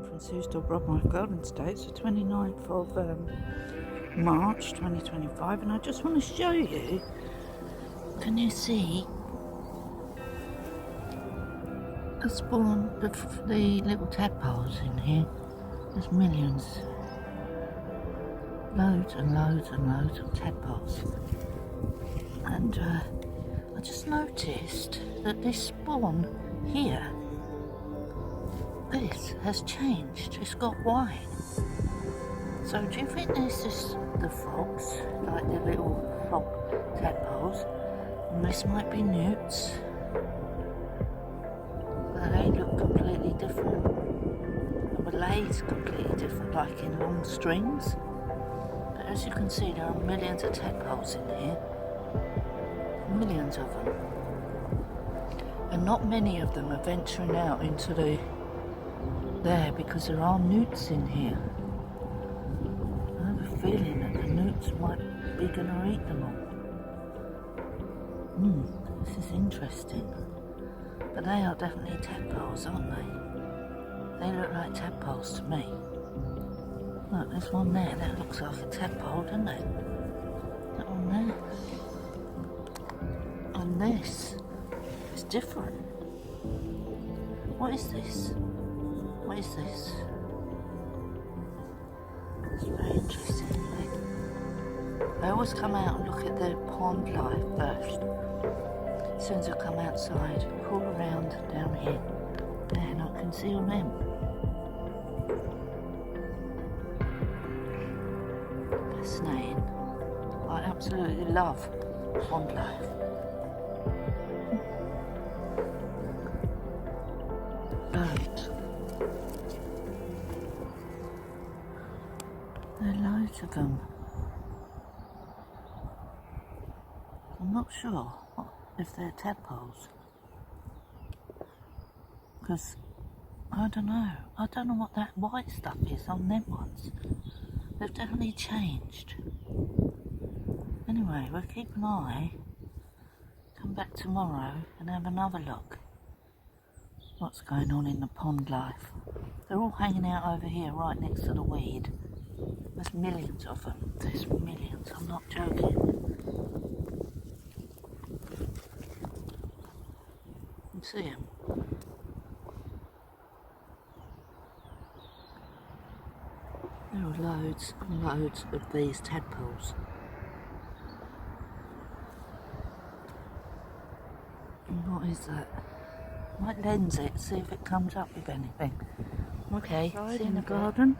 from Sue's Dolbrodmaeth Garden Estates, the 29th of March 2025, and I just want to show you, can you see the spawn of the little tadpoles in here? There's millions, loads and loads and loads of tadpoles, and I just noticed that this spawn here, this has changed, it's got white. So do you think this is the frogs, like the little frog tadpoles, and this might be newts, but they look completely different. The Malay's completely different, like in long strings. But as you can see, there are millions of tadpoles in here, millions of them, and not many of them are venturing out into the there because there are newts in here. I have a feeling that the newts might be going to eat them all. This is interesting. But they are definitely tadpoles, aren't they? They look like tadpoles to me. Look, there's one there that looks like a tadpole, doesn't it? That one there. And this is different. What is this? What is this? It's very interesting, isn't it? I always come out and look at the pond life first. As soon as I come outside, crawl around down here, and I can see all them. Fascinating. I absolutely love pond life. Loads. There are loads of them. I'm not sure if they're tadpoles, because I don't know what that white stuff is on them ones. They've definitely changed. Anyway, we'll keep an eye, come back tomorrow and have another look what's going on in the pond life. They're all hanging out over here right next to the weed. There's millions of them. There's millions, I'm not joking. You see them? There are loads and loads of these tadpoles. And what is that? I might lens it, see if it comes up with anything. Okay, see you in the garden.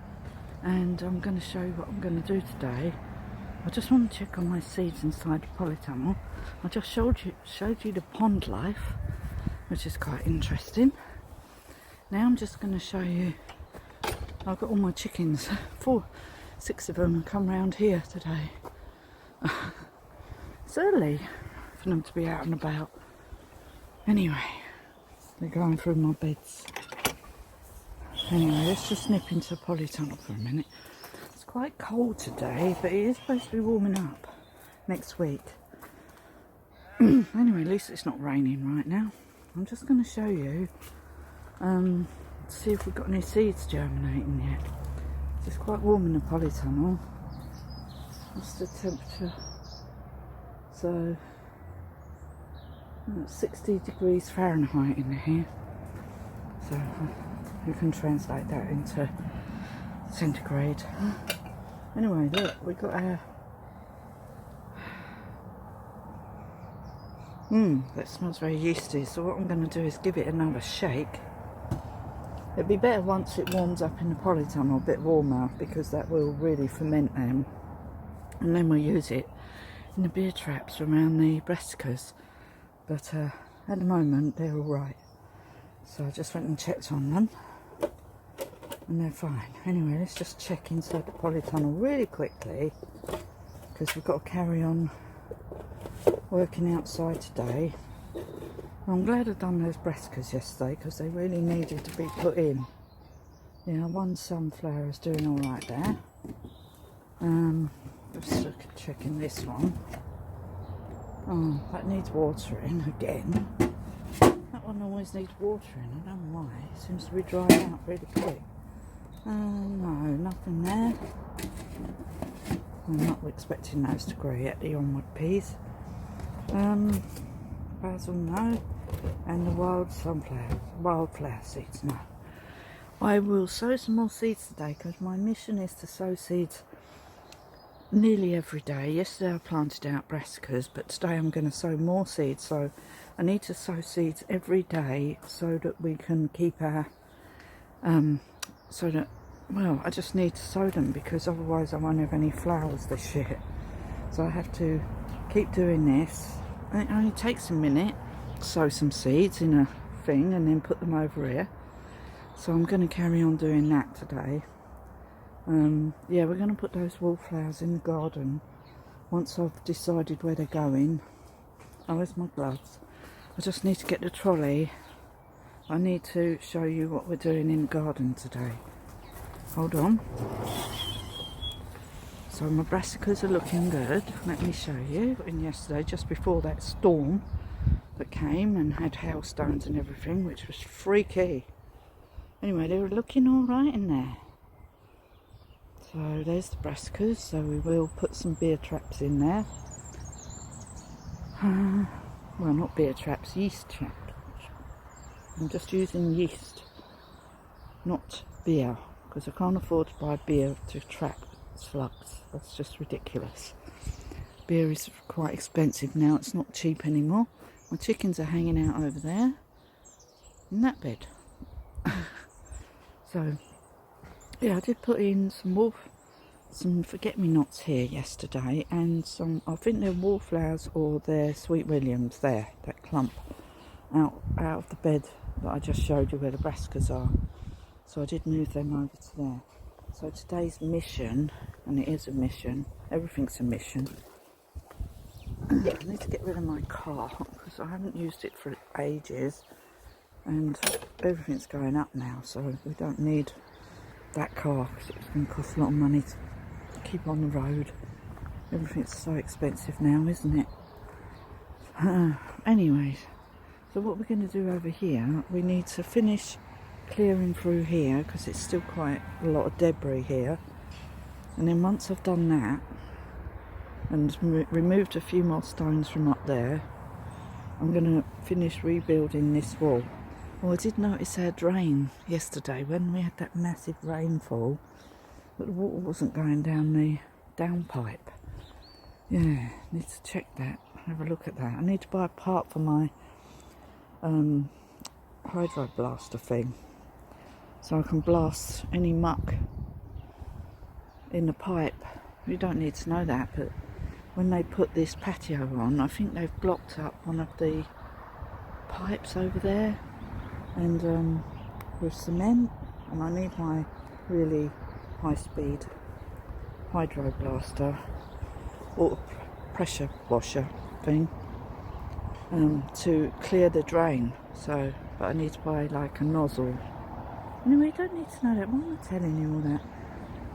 And I'm going to show you what I'm going to do today. I just want to check on my seeds inside the polytunnel. I just showed you the pond life, which is quite interesting. Now I'm just going to show you, I've got all my chickens, 6 of them, come round here today. It's early for them to be out and about. Anyway, they're going through my beds. Anyway, let's just nip into the polytunnel for a minute. It's quite cold today, but it is supposed to be warming up next week. Anyway, at least it's not raining right now. I'm just going to show you, see if we've got any seeds germinating yet. It's quite warm in the polytunnel. What's the temperature? So, 60 degrees Fahrenheit in here. So, you can translate that into centigrade. Anyway, look, we got our that smells very yeasty, so what I'm going to do is give it another shake. It'd be better once it warms up in the polytunnel, a bit warmer, because that will really ferment them, and then we'll use it in the beer traps around the brassicas. But at the moment they're alright, so I just went and checked on them and they're fine. Anyway, let's just check inside the polytunnel really quickly, because we've got to carry on working outside today. I'm glad I've done those brassicas yesterday, because they really needed to be put in. Yeah, one sunflower is doing alright there. Just look at checking this one. Oh, that needs watering again. That one always needs watering, I don't know why. It seems to be drying out really quick. No, nothing there. I'm not expecting those to grow yet, the onward peas. Basil, no. And the wildflower seeds, no. I will sow some more seeds today because my mission is to sow seeds nearly every day. Yesterday I planted out brassicas, but today I'm going to sow more seeds. So I need to sow seeds every day so that we can keep our, I just need to sow them because otherwise I won't have any flowers this year. So I have to keep doing this. And it only takes a minute to sow some seeds in a thing and then put them over here. So I'm going to carry on doing that today. Yeah, we're going to put those wallflowers in the garden once I've decided where they're going. Oh, where's my gloves? I just need to get the trolley. I need to show you what we're doing in the garden today. Hold on. So my brassicas are looking good. Let me show you. And yesterday, just before that storm that came and had hailstones and everything, which was freaky. Anyway, they were looking all right in there. So there's the brassicas. So we will put some beer traps in there. Well, not beer traps, yeast traps. I'm just using yeast, not beer, because I can't afford to buy beer to trap slugs. That's just ridiculous. Beer is quite expensive now. It's not cheap anymore. My chickens are hanging out over there in that bed. So yeah, I did put in some forget-me-nots here yesterday, and some, I think they're wallflowers or they're sweet williams there, that clump out of the bed that I just showed you where the brassicas are. So I did move them over to there. So today's mission, and it is a mission, everything's a mission. I need to get rid of my car because I haven't used it for ages, and everything's going up now, so we don't need that car because it's going to cost a lot of money to keep on the road. Everything's so expensive now, isn't it? Anyways, so what we're going to do over here, we need to finish clearing through here because it's still quite a lot of debris here, and then once I've done that and removed a few more stones from up there, I'm going to finish rebuilding this wall. Well, I did notice our drain yesterday when we had that massive rainfall, but the water wasn't going down the downpipe. Yeah, need to check that, have a look at that. I need to buy a part for my hydro blaster thing, so I can blast any muck in the pipe. You don't need to know that, but when they put this patio on, I think they've blocked up one of the pipes over there, and with cement, and I need my really high-speed hydro blaster or pressure washer thing to clear the drain. So, but I need to buy like a nozzle. Anyway, you don't need to know that. Why am I telling you all that?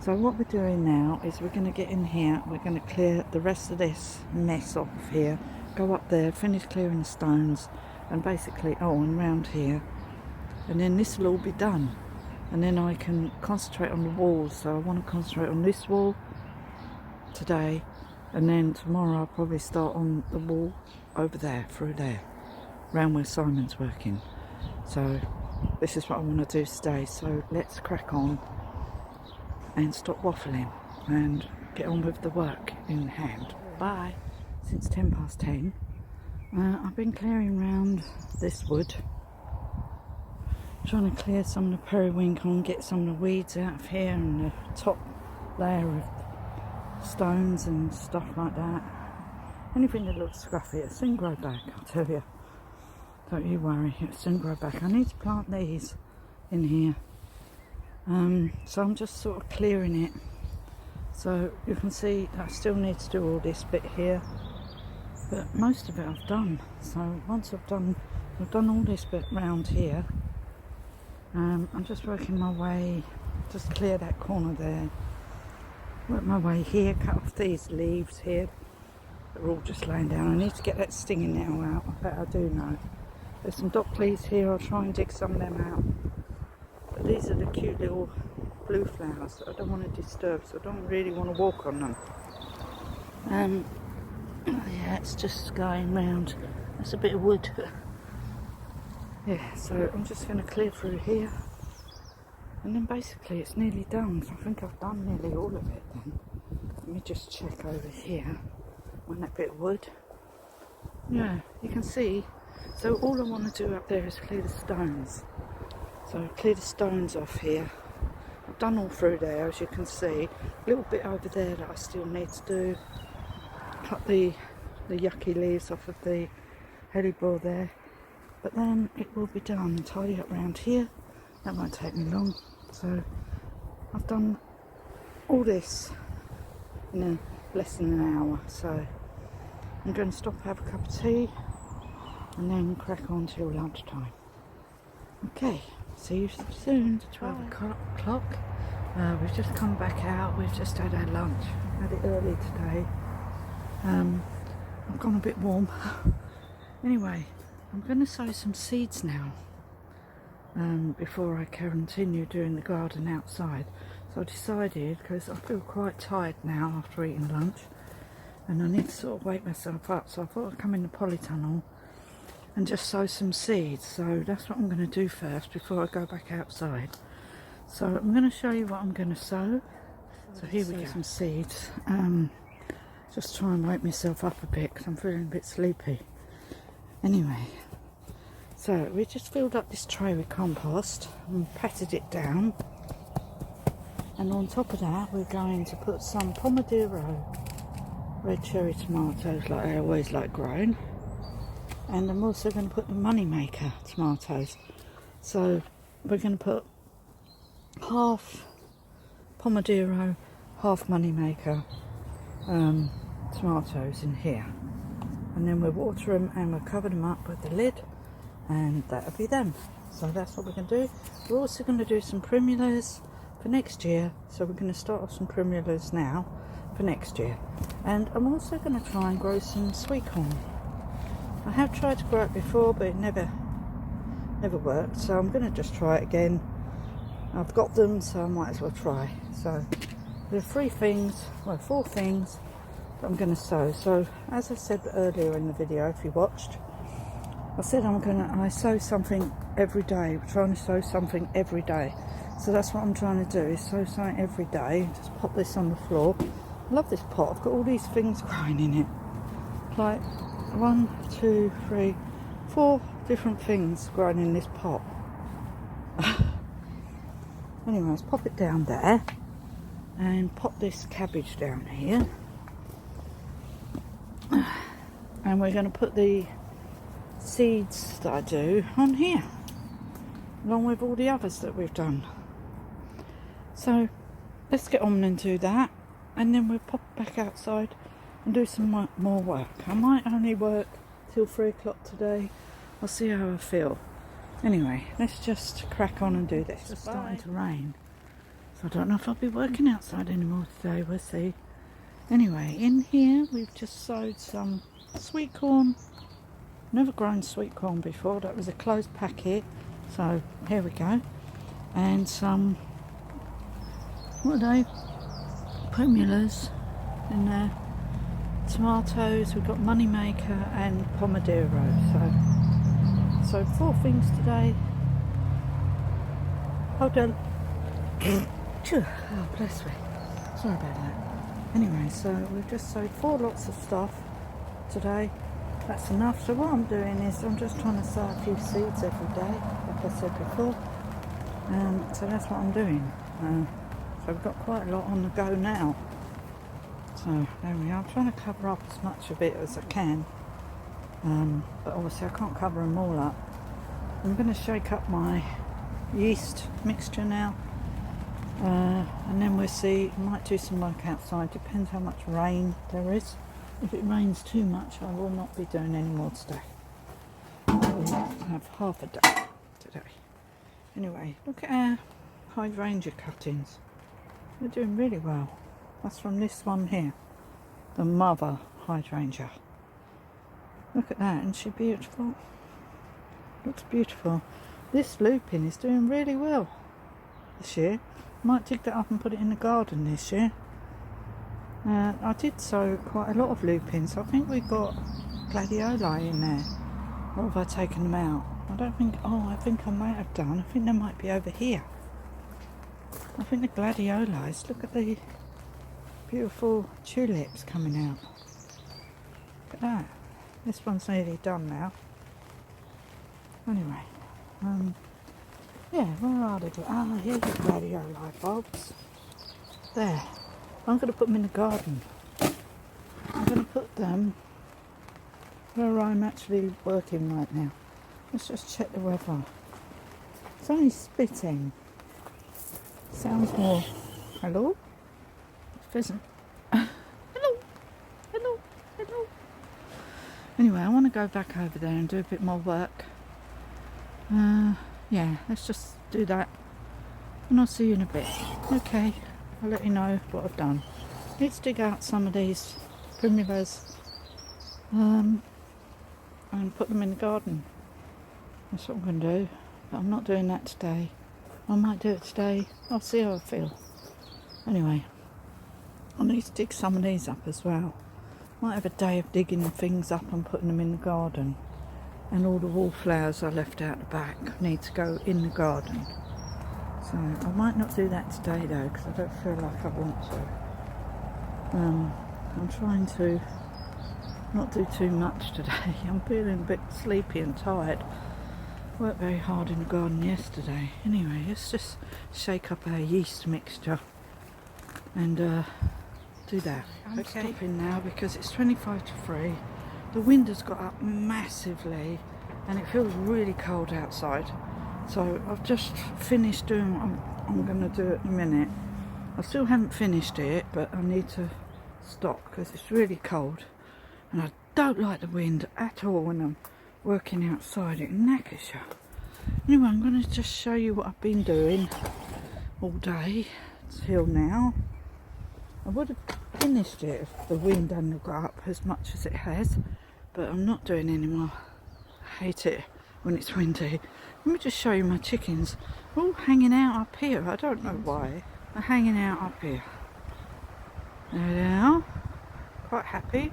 So what we're doing now is we're going to get in here, we're going to clear the rest of this mess off here, go up there, finish clearing the stones, and basically, and round here, and then this will all be done, and then I can concentrate on the walls. So I want to concentrate on this wall today, and then tomorrow I'll probably start on the wall over there, through there, round where Simon's working. So this is what I want to do today, so let's crack on and stop waffling and get on with the work in hand. Bye. Since 10:10 I've been clearing around this wood, trying to clear some of the periwinkle and get some of the weeds out of here and the top layer of stones and stuff like that. Anything that looks scruffy, it'll soon grow back, I'll tell you. Don't you worry, it'll soon grow back. I need to plant these in here. So I'm just sort of clearing it. So you can see I still need to do all this bit here, but most of it I've done. So once I've done all this bit round here, I'm just working my way, just clear that corner there, work my way here, cut off these leaves here. They're all just laying down. I need to get that stinging nettle out. I bet I do know. There's some dock leaves here. I'll try and dig some of them out. But these are the cute little blue flowers that I don't want to disturb, so I don't really want to walk on them. Yeah, it's just going round. That's a bit of wood. Yeah, so I'm just going to clear through here, and then basically it's nearly done. So I think I've done nearly all of it then. Let me just check over here on that bit of wood. Yeah, you can see. So all I want to do up there is clear the stones. So clear the stones off here. I've done all through there, as you can see. A little bit over there that I still need to do. Cut the yucky leaves off of the hellebore there. But then it will be done. Tidy up around here. That won't take me long. So I've done all this in less than an hour. So I'm going to stop and have a cup of tea and then crack on till lunchtime. Okay, see you soon. 12 o'clock. We've just come back out. We've just had our lunch. Had it early today. I've gone a bit warm. Anyway, I'm going to sow some seeds now before I continue doing the garden outside. So I decided, because I feel quite tired now after eating lunch, and I need to sort of wake myself up, so I thought I'd come in the polytunnel and just sow some seeds. So that's what I'm going to do first before I go back outside. So I'm going to show you what I'm going to sow. So here we go, some seeds. Just try and wake myself up a bit because I'm feeling a bit sleepy. Anyway, so we just filled up this tray with compost and patted it down. And on top of that, we're going to put some Pomodoro red cherry tomatoes, like I always like growing. And I'm also going to put the Moneymaker tomatoes. So we're going to put half Pomodoro, half Moneymaker tomatoes in here. And then we'll water them and we'll cover them up with the lid, and that'll be them. So that's what we're going to do. We're also going to do some primulas for next year. So we're going to start off some primulas now for next year. And I'm also going to try and grow some sweet corn. I have tried to grow it before, but it never worked. So I'm going to just try it again. I've got them, so I might as well try. So there are 4 things that I'm going to sow. So as I said earlier in the video, if you watched, I said I sow something every day. We're trying to sow something every day. So that's what I'm trying to do, is sow something every day. Just pop this on the floor. I love this pot. I've got all these things growing in it. Like 1, 2, 3, 4 different things growing in this pot. Anyway, let's pop it down there and pop this cabbage down here. And we're going to put the seeds that I do on here, along with all the others that we've done. So let's get on and do that, and then we'll pop back outside and do some more work. I might only work till 3 o'clock today. I'll see how I feel. Anyway, let's just crack on and do this. It's starting to rain, so I don't know if I'll be working outside anymore today. We'll see. Anyway, in here we've just sowed some sweet corn. Never grown sweet corn before. That was a closed packet. So here we go. And some, what are they? Primulas in there. Tomatoes. We've got Moneymaker and Pomodoro. So 4 things today. Hold on. Oh, bless me. Sorry about that. Anyway, so we've just sowed 4 lots of stuff today. That's enough. So what I'm doing is I'm just trying to sow a few seeds every day, like I said before. So that's what I'm doing. So we've got quite a lot on the go now. So there we are. I'm trying to cover up as much of it as I can. But obviously I can't cover them all up. I'm going to shake up my yeast mixture now. And then we'll see. I might do some work outside. Depends how much rain there is. If it rains too much, I will not be doing any more today. I will have half a day today. Anyway, look at our hydrangea cuttings. They're doing really well. That's from this one here, the mother hydrangea. Look at that, isn't she beautiful? Looks beautiful. This lupin is doing really well. this year. Might dig that up and put it in the garden this year. I did sow quite a lot of lupins. I think we got gladioli in there. Or have I taken them out? I don't think, I think I might have done. I think they might be over here. I think the gladiolis, look at the beautiful tulips coming out. Look at that. This one's nearly done now. Anyway, yeah, where are they? Here's the gladioli bulbs. There. I'm going to put them in the garden. I'm going to put them where I'm actually working right now. Let's just check the weather. It's only spitting. Sounds more. Hello? Pheasant. Hello. Hello. Hello. Anyway, I want to go back over there and do a bit more work. Yeah, let's just do that. And I'll see you in a bit. Okay, I'll let you know what I've done. Let's dig out some of these primulas and put them in the garden. That's what I'm going to do. But I'm not doing that today. I might do it today. I'll see how I feel. Anyway, I need to dig some of these up as well. Might have a day of digging things up and putting them in the garden. And all the wallflowers I left out the back need to go in the garden. So I might not do that today though, because I don't feel like I want to. I'm trying to not do too much today. I'm feeling a bit sleepy and tired. Worked very hard in the garden yesterday. Anyway, let's just shake up our yeast mixture and do that. I'm stopping now because it's 25 to 3. The wind has got up massively and it feels really cold outside. So I've just finished doing what I'm going to do at the minute. I still haven't finished it, but I need to stop because it's really cold. And I don't like the wind at all when I'm working outside. It knackers you. Anyway, I'm going to just show you what I've been doing all day till now. I would have finished it if the wind hadn't got up as much as it has, but I'm not doing any more. I hate it when it's windy. Let me just show you my chickens. They're all hanging out up here. I don't know why. They're hanging out up here. There they are. Quite happy.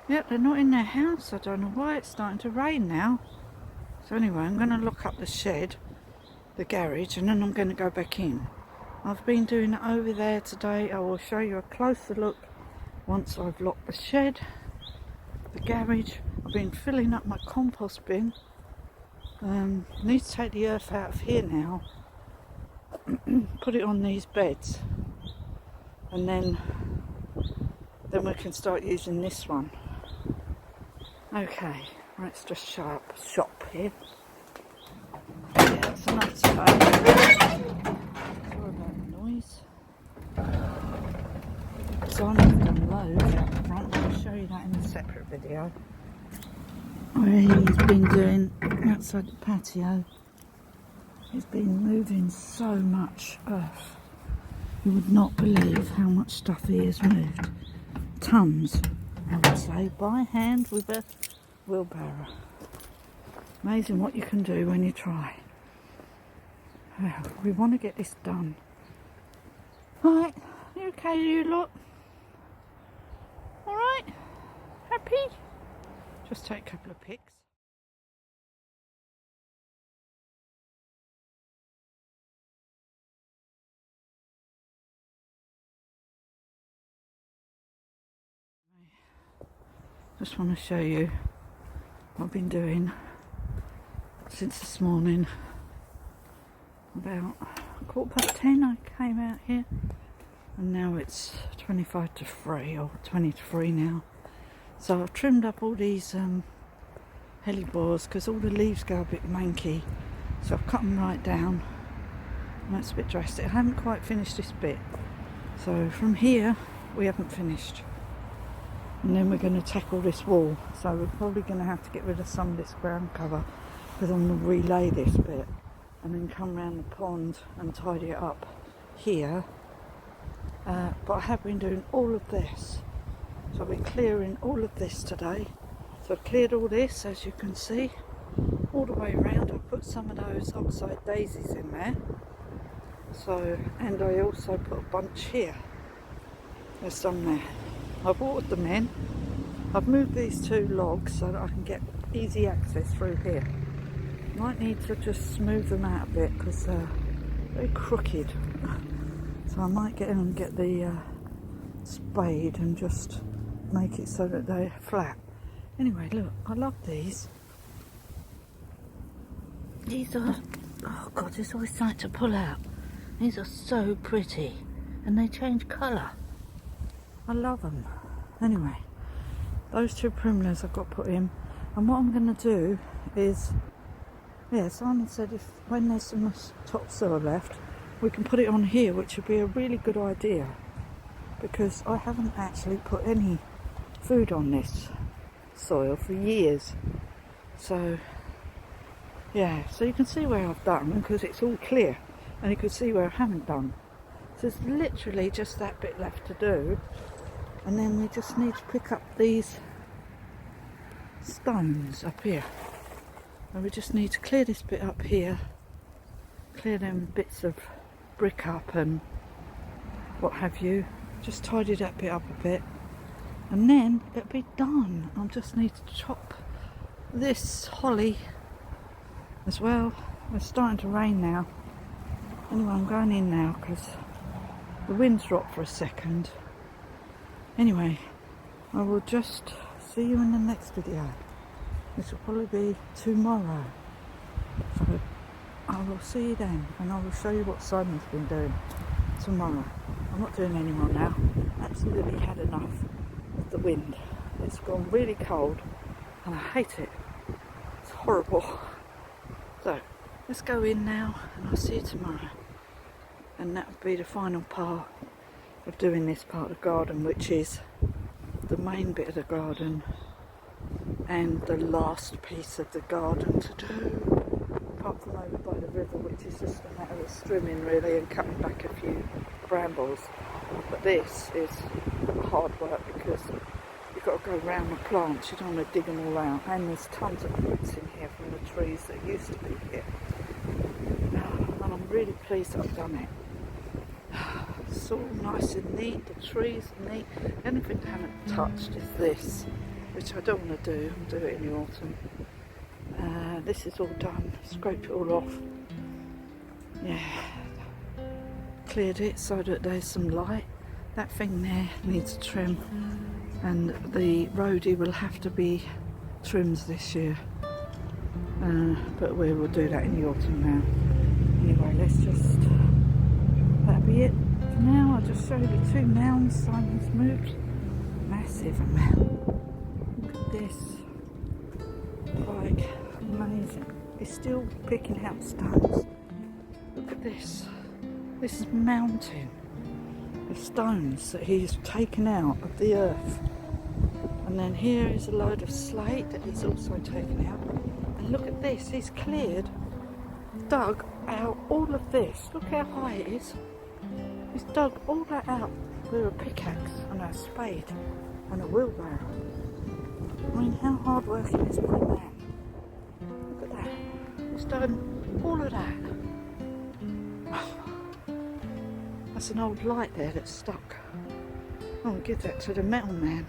Yep, they're not in their house. I don't know why. It's starting to rain now. So anyway, I'm going to lock up the shed, the garage, and then I'm going to go back in. I've been doing it over there today. I will show you a closer look once I've locked the shed, the garage. I've been filling up my compost bin. I need to take the earth out of here now, put it on these beds, and then we can start using this one. Okay, let's just shop here. Yeah, that's enough today. Sorry about the noise. So I'm going to load out the front. I'll show you that in a separate video. He's been doing outside the patio. He's been moving so much earth. You would not believe how much stuff he has moved. Tons, I would say, by hand with a wheelbarrow. Amazing what you can do when you try. Well, we want to get this done. Right, you okay, you lot? Alright? Happy? Just take a couple of pics. Just want to show you what I've been doing since this morning. About 10:15 I came out here, and now it's 25 to 3 or 20 to 3 now. So I've trimmed up all these hellebores because all the leaves go a bit manky, so I've cut them right down. And that's a bit drastic. I haven't quite finished this bit, so from here we haven't finished. And then we're going to tackle this wall, so we're probably going to have to get rid of some of this ground cover because I'm going to relay this bit and then come round the pond and tidy it up here. But I have been doing all of this, so I've been clearing all of this today. So I've cleared all this, as you can see, all the way around. I've put some of those oxide daisies in there, So, and I also put a bunch here. There's some there. I've watered them in. I've moved these 2 logs so that I can get easy access through here. Might need to just smooth them out a bit because they're very crooked. So I might get in and get the spade and just make it so that they're flat. Anyway, look, I love these. These are, oh God, there's always something to pull out. These are so pretty and they change colour. I love them. Anyway, those 2 primroses I've got put in, and what I'm going to do is, yeah, Simon said if when there's some topsoil left, we can put it on here, which would be a really good idea, because I haven't actually put any food on this soil for years. So yeah, so you can see where I've done, because it's all clear, and you can see where I haven't done. So there's literally just that bit left to do, and then we just need to pick up these stones up here, and we just need to clear this bit up here, clear them bits of brick up and what have you, just tidy that bit up a bit, and then it'll be done. I just need to chop this holly as well. It's starting to rain now. Anyway, I'm going in now because the wind's dropped for a second. Anyway, I will just see you in the next video. This will probably be tomorrow. So I will see you then, and I will show you what Simon's been doing tomorrow. I'm not doing any more now. Absolutely had enough of the wind. It's gone really cold and I hate it. It's horrible. So let's go in now, and I'll see you tomorrow. And that will be the final part of doing this part of the garden, which is the main bit of the garden and the last piece of the garden to do, apart from over by the river, which is just a matter of trimming really and cutting back a few brambles. But this is hard work because you've got to go round the plants, you don't want to dig them all out, and there's tons of roots in here from the trees that used to be here. And I'm really pleased that I've done it. It's all nice and neat, the trees are neat. The only thing I haven't touched is this, which I don't want to do. I'll do it in the autumn. This is all done, scrape it all off. Yeah, cleared it so that there's some light. That thing there needs a trim, and the roadie will have to be trimmed this year. But we will do that in the autumn now. Anyway, that'll be it for now. I'll just show you the 2 mounds Simon's moved. Massive amount. Look at this. Like, amazing. He's still picking out stones. Look at this. This is mountain of stones that he's taken out of the earth. And then here is a load of slate that he's also taken out. And look at this. He's cleared, dug out all of this. Look how high it is. He's dug all that out with a pickaxe and a spade and a wheelbarrow. I mean, how hard working is my man? Look at that. He's done all of that. That's an old light there that's stuck. I'll give that to the metal man.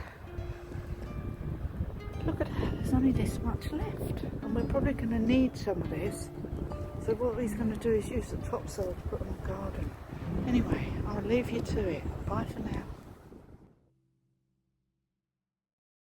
Look at that, there's only this much left, and we're probably going to need some of this. So what he's going to do is use the topsoil to put on the garden. Anyway, I'll leave you to it. Bye for now.